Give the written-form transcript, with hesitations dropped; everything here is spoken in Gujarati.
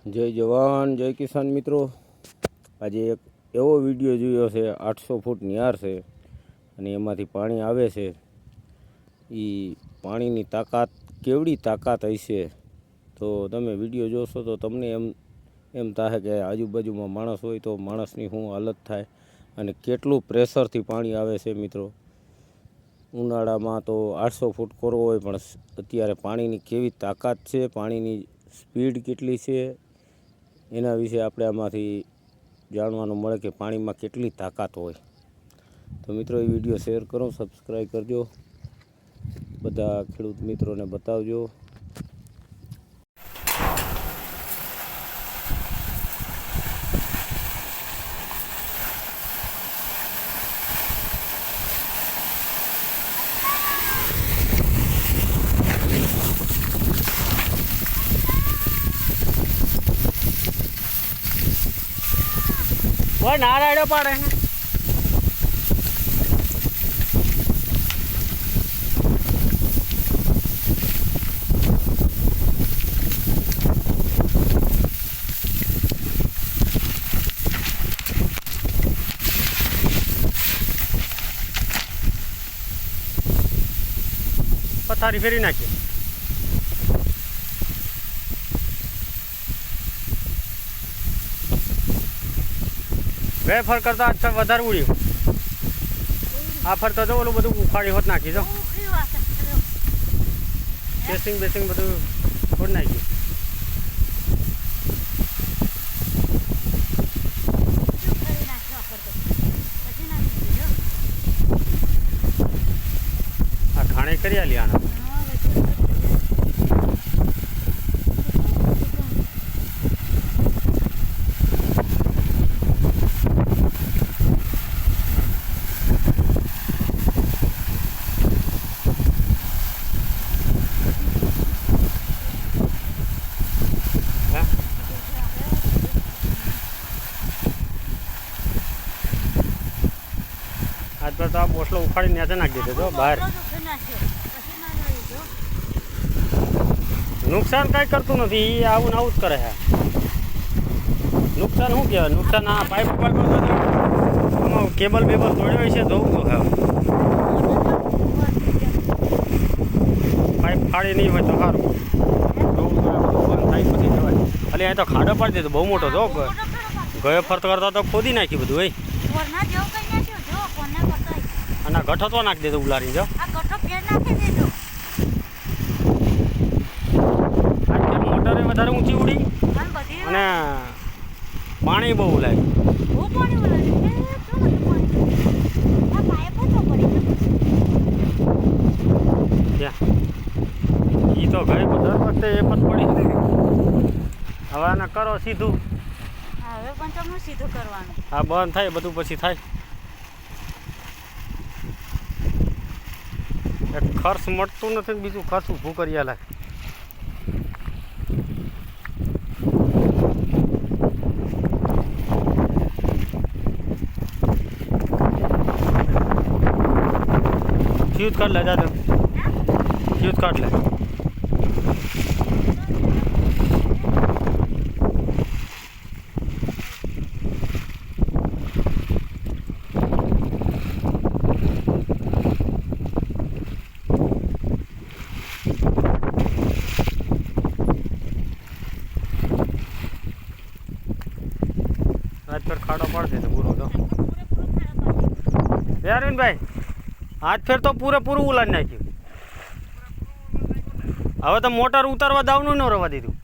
જય જવાન જય કિસાન મિત્રો, આજે એક એવો વિડીયો જોયો છે 800 ફૂટની યાર છે અને એમાંથી પાણી આવે છે. એ પાણીની તાકાત કેવડી તાકાત હશે તો તમે વિડીયો જોશો તો તમને એમ થાય કે આજુબાજુમાં માણસ હોય તો માણસની શું હાલત થાય અને કેટલું પ્રેશરથી પાણી આવે છે. મિત્રો, ઉનાળામાં તો 800 ફૂટ કોરો હોય પણ અત્યારે પાણીની કેવી તાકાત છે, પાણીની સ્પીડ કેટલી છે એના વિશે આપણે આમાંથી જાણવાનું મળે કે પાણીમાં કેટલી તાકાત હોય. તો મિત્રો, એ વિડીયો શેર કરો, સબસ્ક્રાઈબ કરજો, બધા ખેડૂત મિત્રોને બતાવજો. वो नारायण पाड़े हैं पथारी फेरी नाखी गए फर करता अच्छा वधार उड़्યું आ फरता तो ओલું બધું ઉખાડી હોત નાખી જો કેસિંગ બેસિંગ બધું ફોડ નાખી. આ ઘાણે કરી આલી આના आज पर तो आप बोसलो उखाड़ी नीचे नाखी दीधो तो बहार. नुकसान कई करतु नहीं, आવું ને આવું જ કરે છે. નુકસાન શું કહેવાય? નુકસાન આ પાઇપ કેબલ બેબલ તોડ્યો છે જોવું તો હા પાઇપ ફાડી નહીં હોય તો સારું જોવું તો બંધ થાય પછી જવાય. ખાલી અહીં તો ખાડો પાડી દીધો બહુ મોટો જો ગયો ફરતો કરતા તો ખોદી નાખી બધું હોય અને ગઠો તો નાખી દેતો ઉલારી જો મોટરે વધારે ઊંચી ઉડી અને પાણી બહુ લાગે. એ તો ગઈ દર વખતે એ પણ પડી. હવે આને કરો સીધું, સીધું કરવાનું. હા બંધ થાય બધું પછી થાય. ખર્ચ મળતું નથી, બીજું ખર્ચ ઊભું કરી આલે. ફ્યુઝ કાઢ લે જાતે, ફ્યુઝ કાઢ લે. आज फिर खाड़ो पड़ दे तो पूरा तो यार भाई आज फिर तो पूरे पूરું ઉલાન નાખ્યું. હવે તો મોટર ઉતારવા દાવનું ન રવા દીધું.